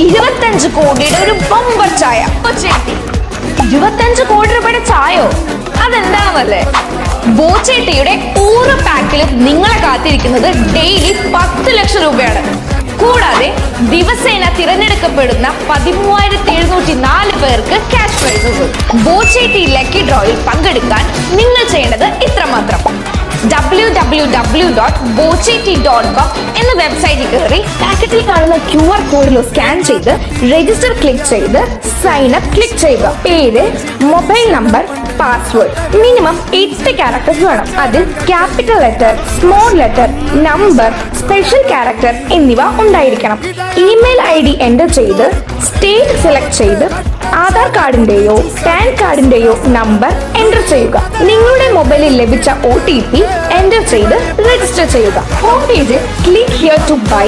25 കോടിയുടെ ഒരു ബമ്പർ ചായ. 25 കോടി രൂപയുടെ ചായോ? അതെന്താണെന്നല്ലേ? ബോച്ചേട്ടിയുടെ ഓരോ പാക്കിലും നിങ്ങളെ കാത്തിരിക്കുന്നത് ഡെയിലി 10 ലക്ഷം രൂപയാണ്. കൂടാതെ ദിവസേന തിരഞ്ഞെടുക്കപ്പെടുന്ന 13,704 പേർക്ക് ക്യാഷ് പ്രൈസസ്. ബോച്ചേട്ടി ലക്കി ഡ്രോയിൽ പങ്കെടുക്കാൻ നിങ്ങൾ ചെയ്യേണ്ടത് ഇത്രമാത്രം: www.bochetti.com എന്ന വെബ്സൈറ്റിൽ കയറി പാക്കറ്റിൽ കാണുന്ന QR കോഡിലോ സ്കാൻ ചെയ്ത് രജിസ്റ്റർ ക്ലിക്ക് ചെയ്ത് സൈൻ അപ്പ് ക്ലിക്ക് ചെയ്യുക. പേര്, mobile number, password, minimum 8 characters വേണം. അതിൽ capital letter, small letter, number, special character എന്നിവ ഉണ്ടായിരിക്കണം. ഇമെയിൽ ID എൻ്റർ ചെയ്ത് സ്റ്റേറ്റ് സെലക്ട് ചെയ്ത് ആധാർ കാർഡിന്റെയോ പാൻ കാർഡിന്റെയോ നമ്പർ എൻ്റർ ചെയ്യുക. നിങ്ങളുടെ മൊബൈലിൽ ലഭിച്ച OTP എൻ്റർ ചെയ്ത് രജിസ്റ്റർ ചെയ്യുക. ഹോം പേജിൽ ക്ലിക്ക് ഹിയർ ടു ബൈ